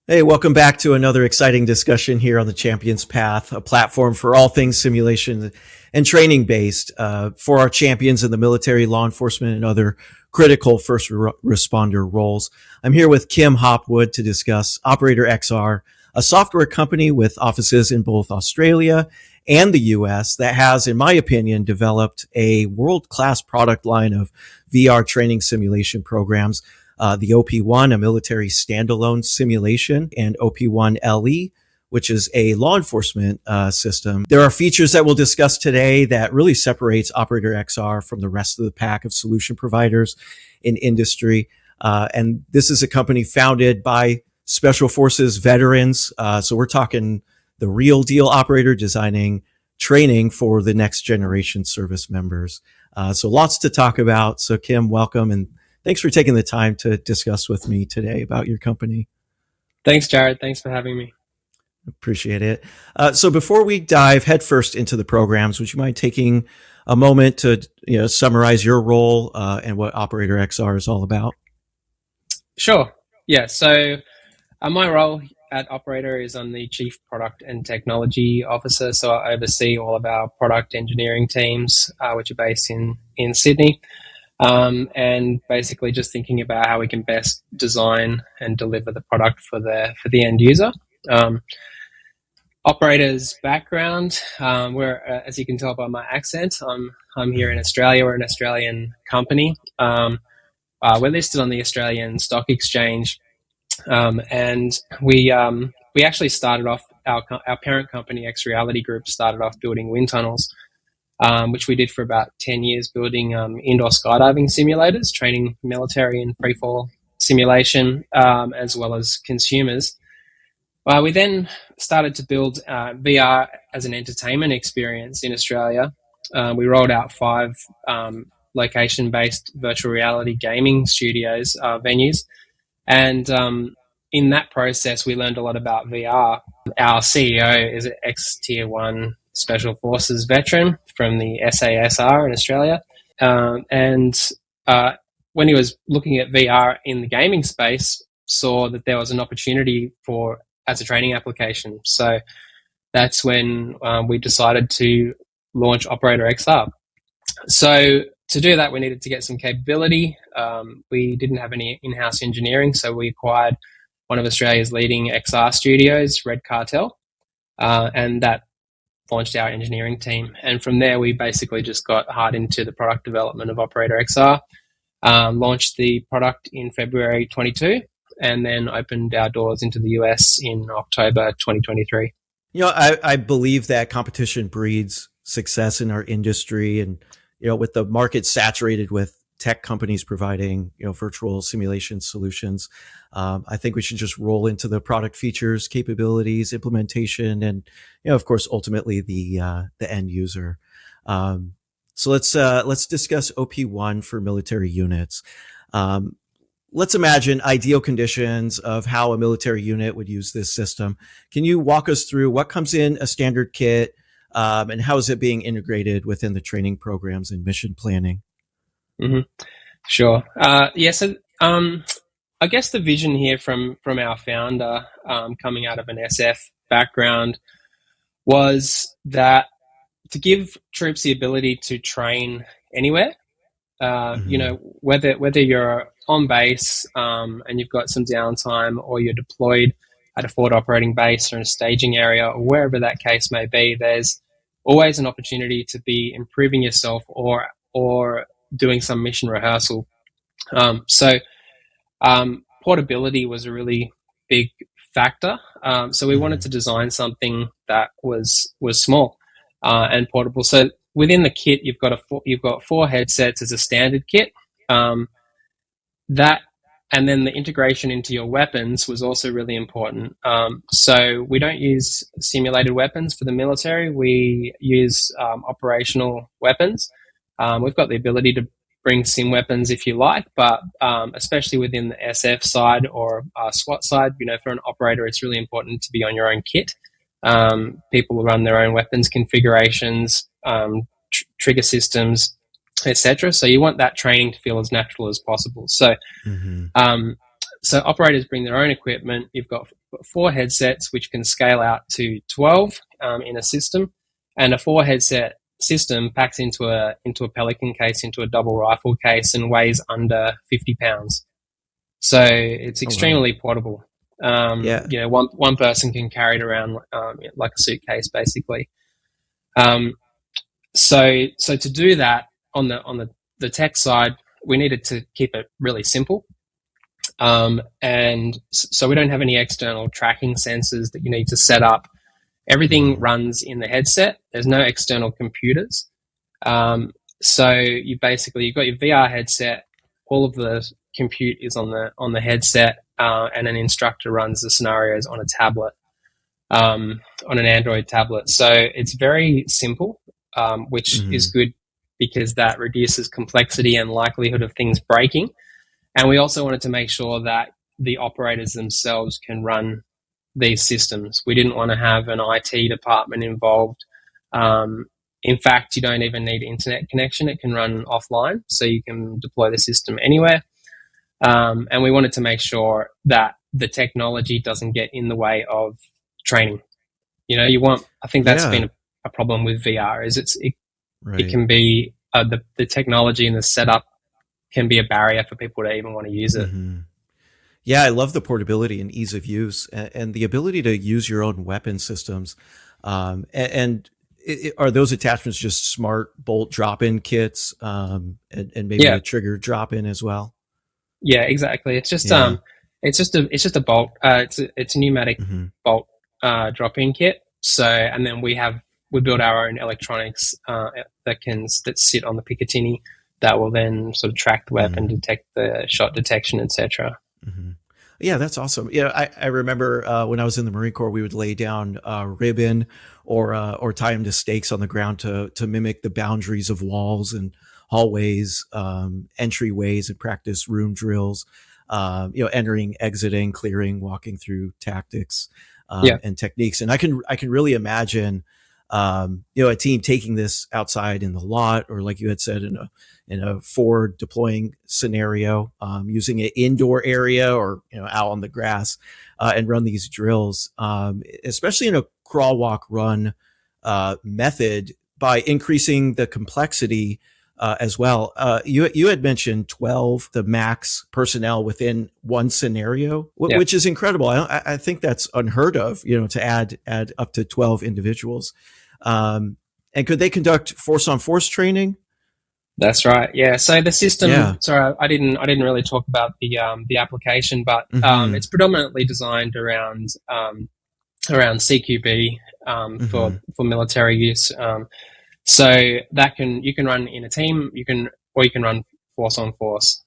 Hey, welcome back to another exciting discussion here on the Champions Path, a platform for all things simulation and training based for our champions in the military, law enforcement, and other critical first responder roles. I'm here with Kim Hopwood to discuss OperatorXR, a software company with offices in both Australia and the US that has, in my opinion, developed a world-class product line of VR training simulation programs. The OP1, a military standalone simulation, and OP1LE, which is a law enforcement system. There are features that we'll discuss today that really separates OperatorXR from the rest of the pack of solution providers in industry. And this is a company founded by Special Forces veterans. So we're talking the real deal operator designing training for the next generation service members. So lots to talk about. So Kim, welcome, and thanks for taking the time to discuss with me today about your company. Thanks, Jared. Thanks for having me. Appreciate it. So before we dive headfirst into the programs, would you mind taking a moment to summarize your role and what OperatorXR is all about? Sure. Yeah. So my role at Operator is I'm the Chief Product and Technology Officer. So I oversee all of our product engineering teams, which are based in Sydney. And basically just thinking about how we can best design and deliver the product for the end user. Operator's background, we're, as you can tell by my accent, I'm here in Australia. We're an Australian company. We're listed on the Australian Stock Exchange, and we actually started off our parent company, X Reality Group, started off building wind tunnels. Which we did for about 10 years, building indoor skydiving simulators, training military and freefall simulation, as well as consumers. We then started to build VR as an entertainment experience in Australia. We rolled out 5 location-based virtual reality gaming studios, venues, and in that process, we learned a lot about VR. Our CEO is an ex-Tier 1 Special Forces veteran from the SASR in Australia. And when he was looking at VR in the gaming space, saw that there was an opportunity as a training application. So that's when we decided to launch OperatorXR. So to do that, we needed to get some capability. We didn't have any in-house engineering, so we acquired one of Australia's leading XR studios, Red Cartel, and that launched our engineering team. And from there, we basically just got hard into the product development of OperatorXR, launched the product in February 22, and then opened our doors into the US in October 2023. I believe that competition breeds success in our industry. And, with the market saturated with tech companies providing, virtual simulation solutions, I think we should just roll into the product features, capabilities, implementation, and, of course, ultimately the end user. So let's discuss OP1 for military units. Let's imagine ideal conditions of how a military unit would use this system. Can you walk us through what comes in a standard kit, and how is it being integrated within the training programs and mission planning? Mm-hmm. Sure. So I guess the vision here from our founder, coming out of an SF background, was that to give troops the ability to train anywhere. Whether you're on base and you've got some downtime, or you're deployed at a forward operating base or in a staging area, or wherever that case may be, there's always an opportunity to be improving yourself or doing some mission rehearsal. Portability was a really big factor. So we wanted to design something that was small and portable. So within the kit, you've got 4 headsets as a standard kit. And then the integration into your weapons was also really important. So we don't use simulated weapons for the military. We use operational weapons. We've got the ability to bring sim weapons if you like, but especially within the SF side or SWAT side, for an operator, it's really important to be on your own kit. People will run their own weapons configurations, trigger systems, etc. So you want that training to feel as natural as possible. So, So operators bring their own equipment. You've got 4 headsets which can scale out to 12 in a system, and a 4 headset system packs into a Pelican case, into a double rifle case, and weighs under 50 pounds. So it's Oh, wow. extremely portable. Yeah. One person can carry it around like a suitcase, basically. Um, so to do that on the tech side, we needed to keep it really simple. And so we don't have any external tracking sensors that you need to set up. Everything runs in the headset. There's no external computers. So you've got your VR headset. All of the compute is on the headset, and an instructor runs the scenarios on a tablet, on an Android tablet. So it's very simple, which is good because that reduces complexity and likelihood of things breaking. And we also wanted to make sure that the operators themselves can run these systems. We didn't want to have an IT department involved. In fact, you don't even need internet connection. It can run offline, so you can deploy the system anywhere. And we wanted to make sure that the technology doesn't get in the way of training. I think that's been a problem with VR, is it can be the technology and the setup can be a barrier for people to even want to use it. Yeah, I love the portability and ease of use, and the ability to use your own weapon systems. Are those attachments just smart bolt drop-in kits, and maybe a trigger drop-in as well? Yeah, exactly. It's just it's just a bolt. It's a pneumatic bolt drop-in kit. So, and then we build our own electronics that sit on the Picatinny that will then sort of track the weapon, detect the shot detection, etc. Yeah, that's awesome. Yeah, I remember when I was in the Marine Corps, we would lay down ribbon or tie them to stakes on the ground to mimic the boundaries of walls and hallways, entryways, and practice room drills. Entering, exiting, clearing, walking through tactics and techniques. And I can really imagine a team taking this outside in the lot, or like you had said, in a forward deploying scenario, using an indoor area or out on the grass, and run these drills, especially in a crawl, walk, run method, by increasing the complexity as well. You had mentioned 12, the max personnel within one scenario, which is incredible. I think that's unheard of, to add up to 12 individuals. And could they conduct force on force training? That's right. Yeah. So the system. Yeah. Sorry, I didn't really talk about the application, but it's predominantly designed around CQB for military use. So you can run in a team. You can run force on force.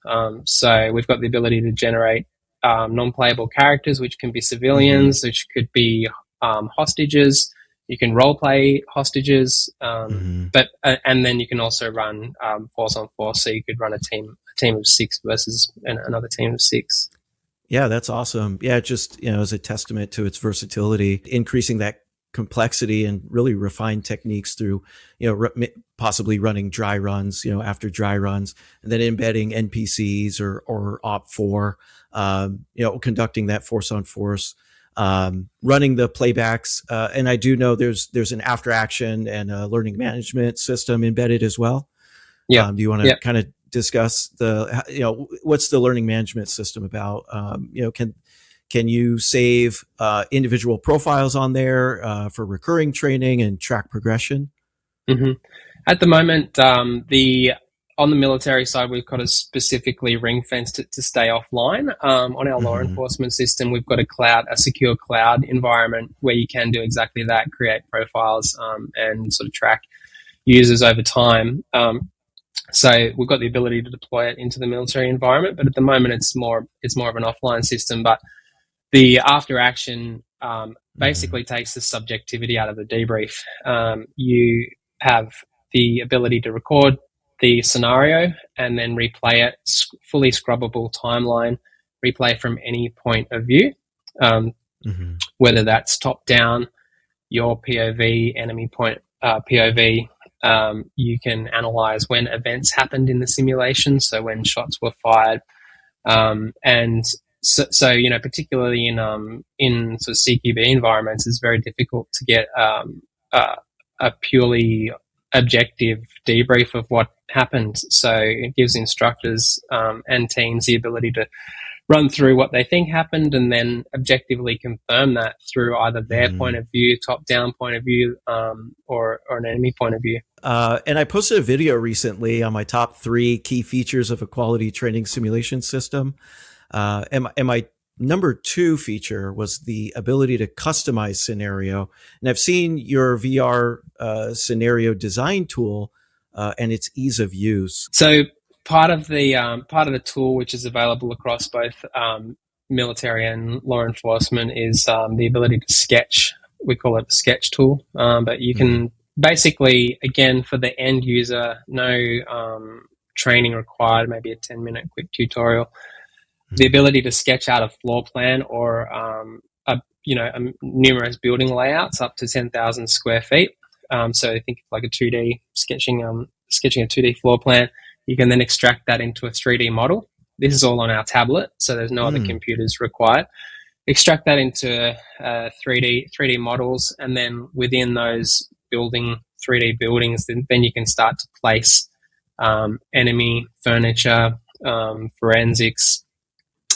So we've got the ability to generate non-playable characters, which can be civilians, which could be hostages. You can role play hostages, but and then you can also run force on force. So you could run a team of 6 versus another team of 6. Yeah, that's awesome. Yeah, just as a testament to its versatility, increasing that complexity and really refined techniques through possibly running dry runs, after dry runs, and then embedding NPCs or Op4, conducting that force on force. Running the playbacks, and I do know there's an after action and a learning management system embedded as well. Yeah. Do you want to kind of discuss what's the learning management system about? Can you save individual profiles on there for recurring training and track progression? At the moment, on the military side, we've got a specifically ring-fenced to stay offline. On our law enforcement system, we've got a secure cloud environment where you can do exactly that, create profiles and sort of track users over time. So we've got the ability to deploy it into the military environment, but at the moment it's more of an offline system. But the after action basically takes the subjectivity out of the debrief. You have the ability to record the scenario and then replay it, fully scrubbable timeline, replay from any point of view, whether that's top down, your POV, enemy point POV. You can analyze when events happened in the simulation, so when shots were fired, and so particularly in sort of CQB environments, it's very difficult to get a purely objective debrief of what happened. So it gives instructors and teams the ability to run through what they think happened and then objectively confirm that through either their point of view, top-down point of view, or an enemy point of view. And I posted a video recently on my top 3 key features of a quality training simulation system. And my number 2 feature was the ability to customize scenario. And I've seen your VR scenario design tool and its ease of use. So part of the tool, which is available across both military and law enforcement, is the ability to sketch. We call it the sketch tool, but you can basically, again, for the end user, no training required, maybe a 10-minute quick tutorial. The ability to sketch out a floor plan or numerous building layouts up to 10,000 square feet. So think of like a 2D sketching a 2D floor plan. You can then extract that into a 3D model. This is all on our tablet, so there's no other computers required. Extract that into 3D models, and then within those 3D buildings, then you can start to place enemy furniture, forensics,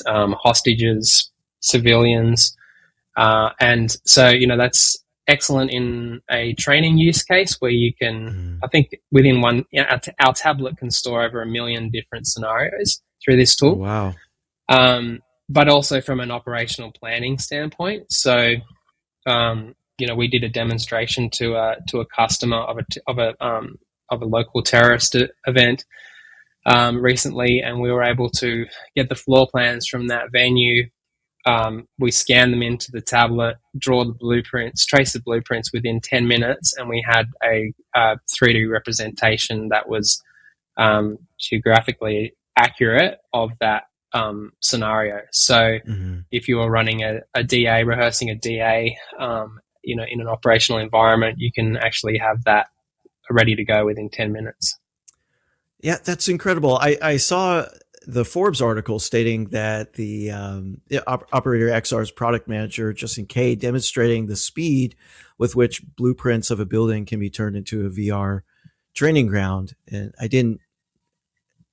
hostages, civilians, and so that's excellent in a training use case where you can, I think within one, our tablet can store over 1 million different scenarios through this tool. Oh, wow. But also from an operational planning standpoint. So, we did a demonstration to a customer of a local terrorist event recently, and we were able to get the floor plans from that venue. We scanned them into the tablet, draw the blueprints, trace the blueprints within 10 minutes, and we had a 3D representation that was geographically accurate of that scenario. So if you were running a DA, rehearsing a DA, in an operational environment, you can actually have that ready to go within 10 minutes. Yeah, that's incredible. I saw the Forbes article stating that the OperatorXR's product manager, Justin Kay, demonstrating the speed with which blueprints of a building can be turned into a VR training ground. And I didn't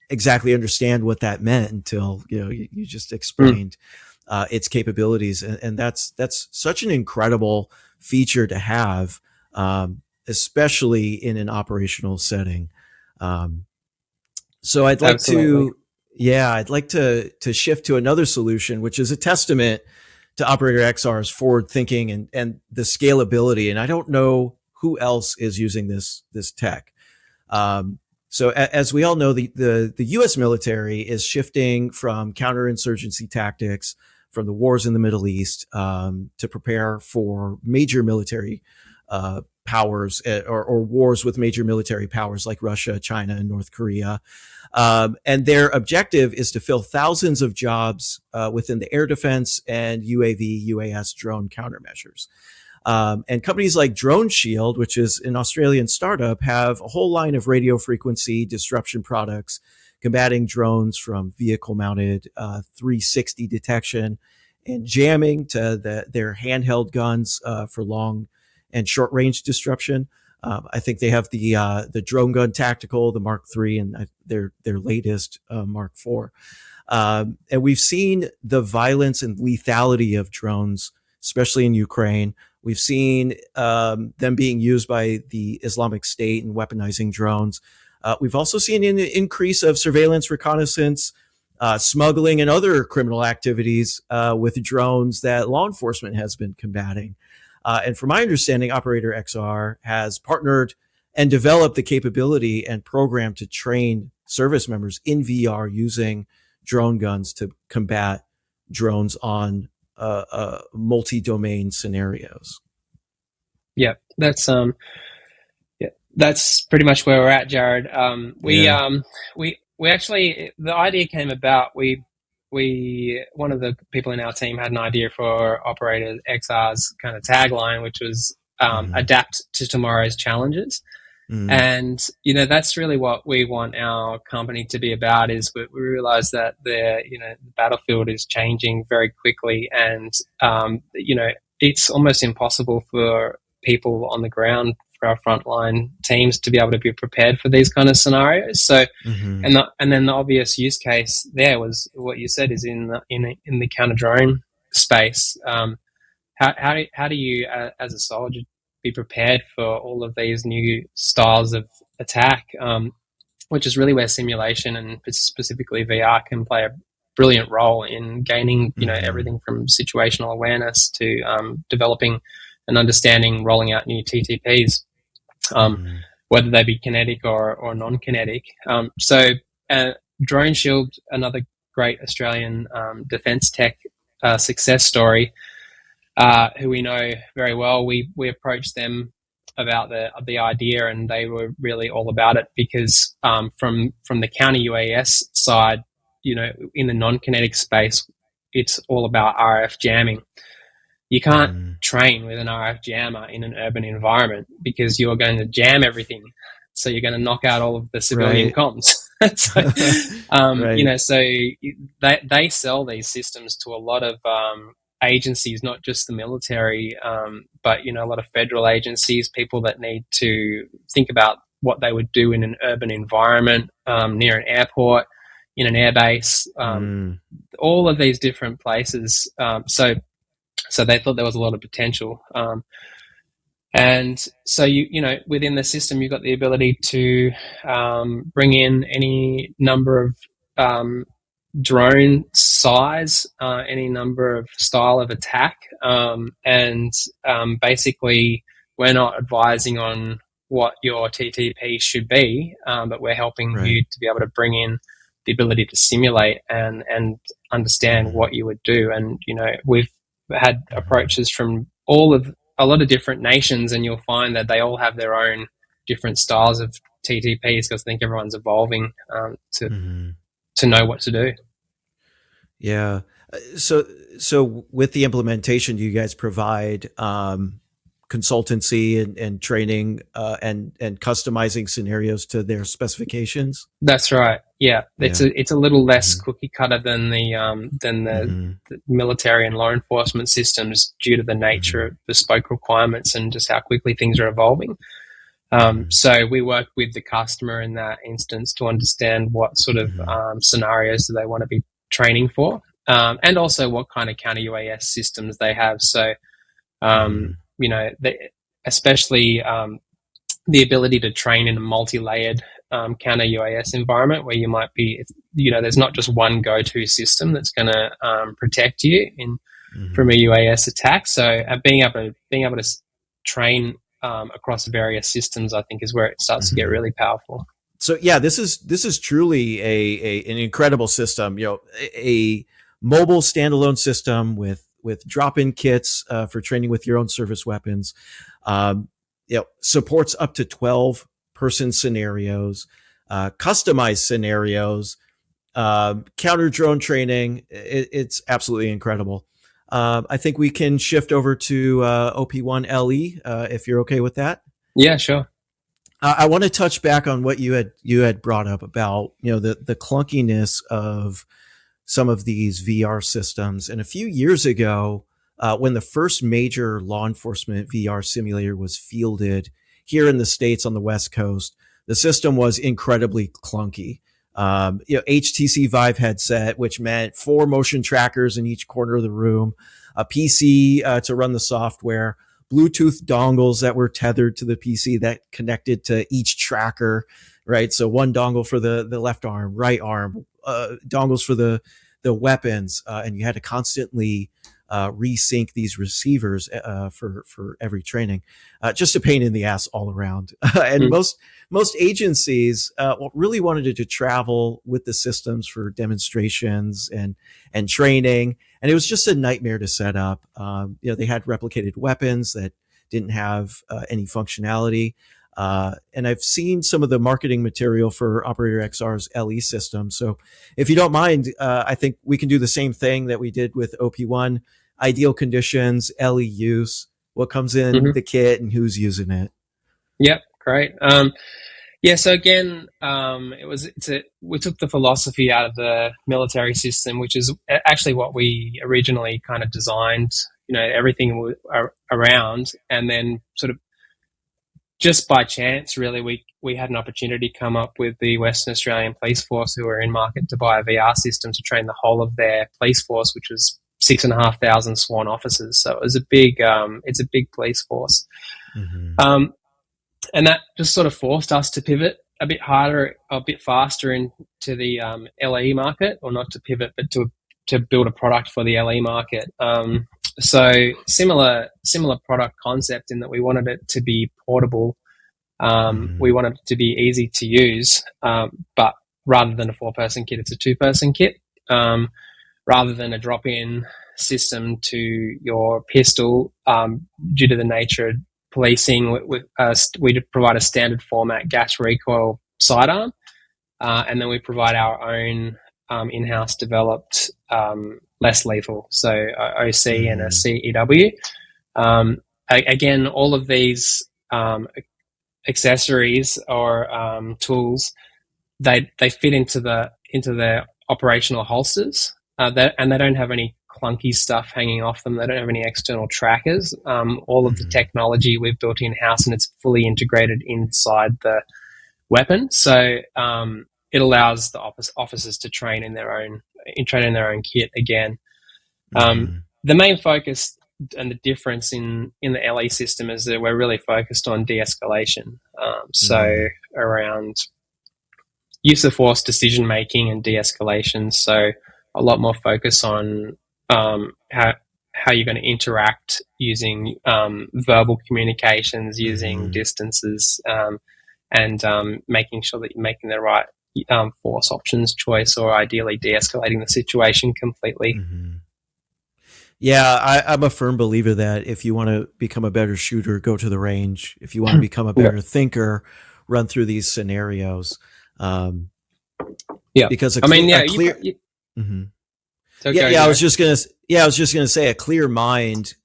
exactly understand what that meant until you just explained its capabilities, and that's such an incredible feature to have, especially in an operational setting. So I'd like to shift to another solution, which is a testament to OperatorXR's forward thinking and the scalability. And I don't know who else is using this tech. So as we all know, the U.S. military is shifting from counterinsurgency tactics from the wars in the Middle East to prepare for major military powers or wars with major military powers like Russia, China, and North Korea. And their objective is to fill thousands of jobs within the air defense and UAV, UAS drone countermeasures. And companies like Drone Shield, which is an Australian startup, have a whole line of radio frequency disruption products combating drones from vehicle-mounted 360 detection and jamming to their handheld guns for long and short-range disruption. I think they have the drone gun tactical, the Mark III, and their latest Mark IV. And we've seen the violence and lethality of drones, especially in Ukraine. We've seen them being used by the Islamic State and weaponizing drones. We've also seen an increase of surveillance, reconnaissance, smuggling, and other criminal activities with drones that law enforcement has been combating. And from my understanding, OperatorXR has partnered and developed the capability and program to train service members in VR using drone guns to combat drones on multi-domain scenarios. Yeah, that's pretty much where we're at, Jared. We actually, the idea came about. One of the people in our team had an idea for OperatorXR's kind of tagline, which was adapt to tomorrow's challenges. Mm, And that's really what we want our company to be about. Is we realize that the battlefield is changing very quickly, and it's almost impossible for people on the ground, for our frontline teams, to be able to be prepared for these kind of scenarios. So, mm-hmm. and then the obvious use case there was what you said, is in the counter drone space. How do you, as a soldier, be prepared for all of these new styles of attack, which is really where simulation and specifically VR can play a brilliant role in gaining, Mm-hmm. everything from situational awareness to developing and understanding, rolling out new TTPs, um, Mm-hmm. whether they be kinetic or non-kinetic. So Drone Shield, another great Australian defence tech success story, who we know very well. We approached them about the idea, and they were really all about it because from the counter UAS side, in the non-kinetic space, it's all about RF jamming. You can't Mm-hmm. train with an RF jammer in an urban environment because you're going to jam everything. So you're going to knock out all of the civilian Right. comms. so, Right. so they sell these systems to a lot of agencies, not just the military, but a lot of federal agencies, people that need to think about what they would do in an urban environment, near an airport, in an airbase, Mm, all of these different places. So they thought there was a lot of potential. And so within the system, you've got the ability to bring in any number of drone size, any number of style of attack, and basically, we're not advising on what your TTP should be, but we're helping right. you to be able to bring in the ability to simulate and understand Mm-hmm. what you would do. And we've had Mm-hmm. approaches from a lot of different nations, and you'll find that they all have their own different styles of TTPs, because I think everyone's evolving Mm-hmm. to know what to do. Yeah. So, so with the implementation, do you guys provide consultancy and training and customizing scenarios to their specifications? That's right. Yeah, Yeah. it's a little less Mm-hmm. cookie cutter than Mm-hmm. the military and law enforcement systems, due to the nature Mm-hmm. of bespoke requirements and just how quickly things are evolving. Mm-hmm. So we work with the customer in that instance to understand what sort of Mm-hmm. scenarios do they want to be training for, and also what kind of counter UAS systems they have. So Mm-hmm. especially the ability to train in a multi-layered counter UAS environment, where you might be, there's not just one go-to system that's going to protect you from Mm-hmm. a UAS attack. So being able to train across various systems, I think, is where it starts to get Mm-hmm. really powerful. So yeah, this is truly an incredible system. A mobile standalone system with drop-in kits for training with your own service weapons. Um, supports up to 12-person scenarios, customized scenarios, counter drone training. It's absolutely incredible. I think we can shift over to OP1 LE if you're okay with that. Yeah, sure. I want to touch back on what you had brought up about the clunkiness of some of these VR systems. And a few years ago, when the first major law enforcement VR simulator was fielded here in the States on the West Coast, the system was incredibly clunky. HTC Vive headset, which meant 4 motion trackers in each corner of the room, a PC to run the software, Bluetooth dongles that were tethered to the PC that connected to each tracker, right? So one dongle for the left arm, right arm, dongles for the weapons, and you had to constantly resync these receivers for every training. Just a pain in the ass all around. And Mm. most agencies really wanted to travel with the systems for demonstrations and training, and it was just a nightmare to set up. They had replicated weapons that didn't have any functionality. And I've seen some of the marketing material for Operator XR's LE system. So if you don't mind, I think we can do the same thing that we did with OP1. Ideal conditions, LE use, what comes in Hmm. the kit, and who's using it. Yep. Great. Yeah, so again, we took the philosophy out of the military system, which is actually what we originally kind of designed, everything around, and then sort of just by chance, really, we had an opportunity to come up with the Western Australian Police Force, who were in market to buy a VR system to train the whole of their police force, which was 6,500 sworn officers. So it was it's a big police force. Mm-hmm. And that just sort of forced us to pivot a bit harder, a bit faster into the LE market, or not to pivot, but to build a product for the LE market. So similar product concept in that we wanted it to be portable. We wanted it to be easy to use, but rather than a 4-person kit, it's a 2-person kit. Rather than a drop-in system to your pistol, due to the nature of policing, we provide a standard format gas recoil sidearm, and then we provide our own in-house developed less lethal, so OC and a CEW. Again, all of these accessories or tools, they fit into the operational holsters, and they don't have any clunky stuff hanging off them. They don't have any external trackers. All of the technology we've built in-house, and it's fully integrated inside the weapon. So it allows the officers to train in their own kit again. The main focus and the difference in the LE system is that we're really focused on de-escalation. So around use of force, decision making, and de-escalation. So a lot more focus on how you're going to interact using verbal communications, using distances, and making sure that you're making the right force options choice, or ideally de-escalating the situation completely. Yeah, I'm a firm believer that if you want to become a better shooter, go to the range. If you want to become a better thinker, run through these scenarios. Because I was just gonna say a clear mind.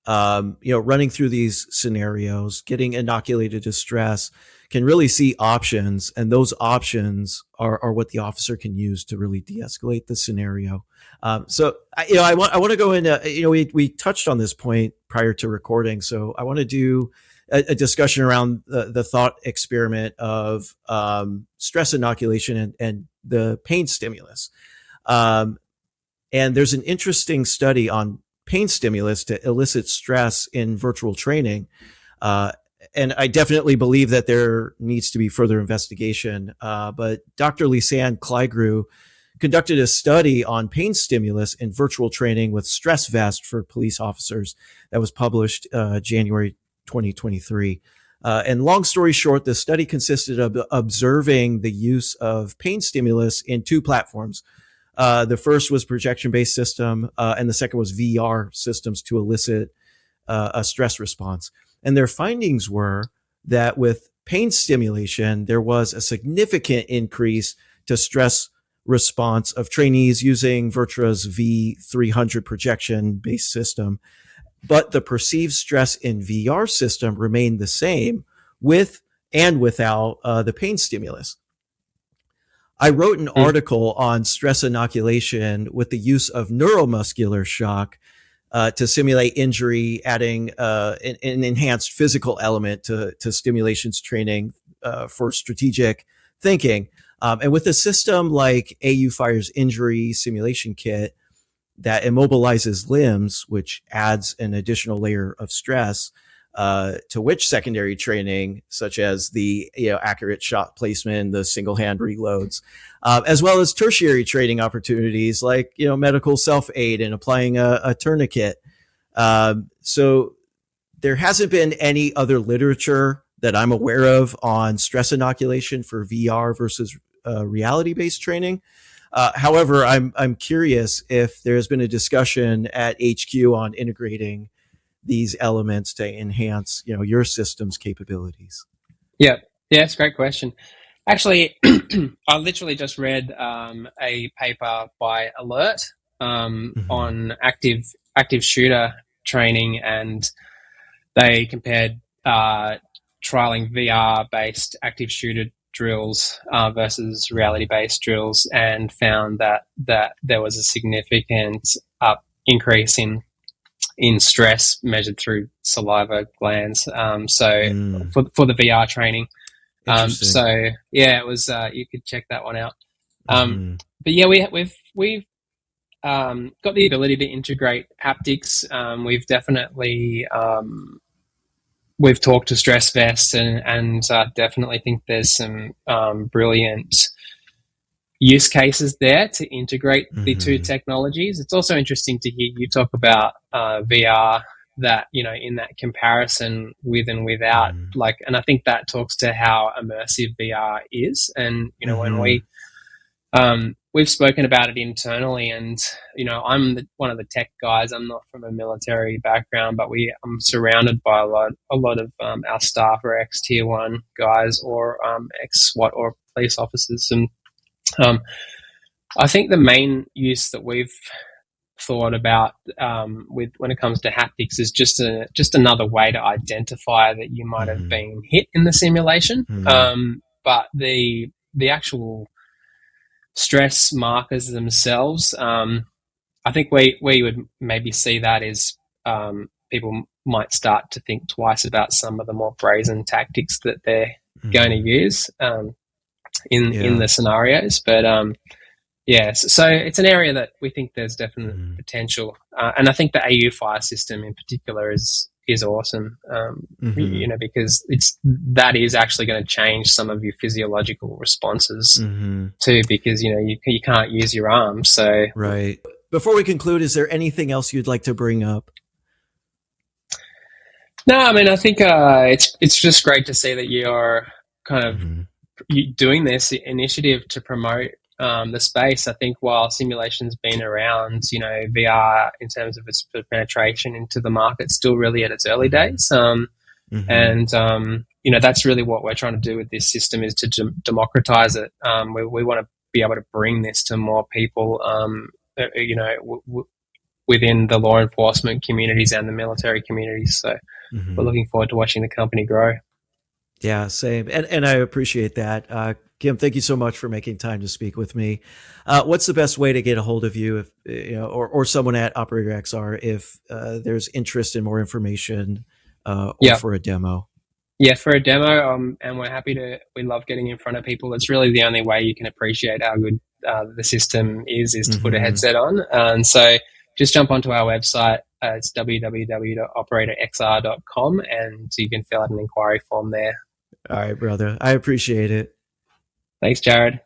Running through these scenarios, getting inoculated to stress, can really see options, and those options are what the officer can use to really de-escalate the scenario. I want to go into, we touched on this point prior to recording, so I want to do a discussion around the thought experiment of stress inoculation and the pain stimulus. And there's an interesting study on pain stimulus to elicit stress in virtual training. And I definitely believe that there needs to be further investigation. But Dr. Lisanne Kleigrew conducted a study on pain stimulus in virtual training with stress vest for police officers that was published January 2023. And long story short, the study consisted of observing the use of pain stimulus in 2 platforms. The first was projection-based system, and the second was VR systems to elicit a stress response. And their findings were that with pain stimulation, there was a significant increase to stress response of trainees using Virtua's V300 projection-based system. But the perceived stress in VR system remained the same with and without the pain stimulus. I wrote an article on stress inoculation with the use of neuromuscular shock to simulate injury, adding an enhanced physical element to stimulations training for strategic thinking. And with a system like AU Fire's injury simulation kit that immobilizes limbs, which adds an additional layer of stress, to which secondary training, such as the accurate shot placement, the single hand reloads, as well as tertiary training opportunities like medical self aid and applying a tourniquet. So there hasn't been any other literature that I'm aware of on stress inoculation for VR versus reality based training. However, I'm curious if there has been a discussion at HQ on integrating these elements to enhance, your system's capabilities. Yeah, it's a great question. Actually, I literally just read a paper by Alert on active shooter training, and they compared trialing VR-based active shooter drills versus reality-based drills, and found that there was a significant increase in stress measured through saliva glands. So for the VR training. Interesting. So yeah, it was. You could check that one out. But yeah, we've got the ability to integrate haptics. We've definitely we've talked to stress vests, and definitely think there's some brilliant use cases there to integrate the two technologies. It's also interesting to hear you talk about VR, that, you know, in that comparison with and without, like, and I think that talks to how immersive VR is. And, you know, when we've spoken about it internally, and, you know, I'm one of the tech guys. I'm not from a military background, but I'm surrounded by a lot of our staff are ex-tier 1 guys, or ex-SWAT or police officers. And I think the main use that we've thought about with when it comes to haptics is just another way to identify that you might have been hit in the simulation. But the actual stress markers themselves, I think where you would maybe see that is people might start to think twice about some of the more brazen tactics that they're going to use in the scenarios. But yes, so it's an area that we think there's definite potential, and I think the AU fire system in particular is awesome. You know, because that is actually going to change some of your physiological responses too, because, you know, you can't use your arms. So right. Before we conclude, is there anything else you'd like to bring up? No, I mean, I think it's just great to see that you're kind of doing this initiative to promote the space. I think while simulation's been around, you know, VR in terms of its penetration into the market still really at its early days. And you know, that's really what we're trying to do with this system, is to democratize it. We want to be able to bring this to more people, you know, within the law enforcement communities and the military communities. So we're looking forward to watching the company grow. Yeah, same. And I appreciate that. Kim, thank you so much for making time to speak with me. What's the best way to get a hold of you, if you know, or someone at OperatorXR, if there's interest in more information or for a demo? Yeah, for a demo, and we love getting in front of people. It's really the only way you can appreciate how good the system is to put a headset on. And so just jump onto our website. It's www.operatorxr.com, and you can fill out an inquiry form there. All right, brother. I appreciate it. Thanks, Jared.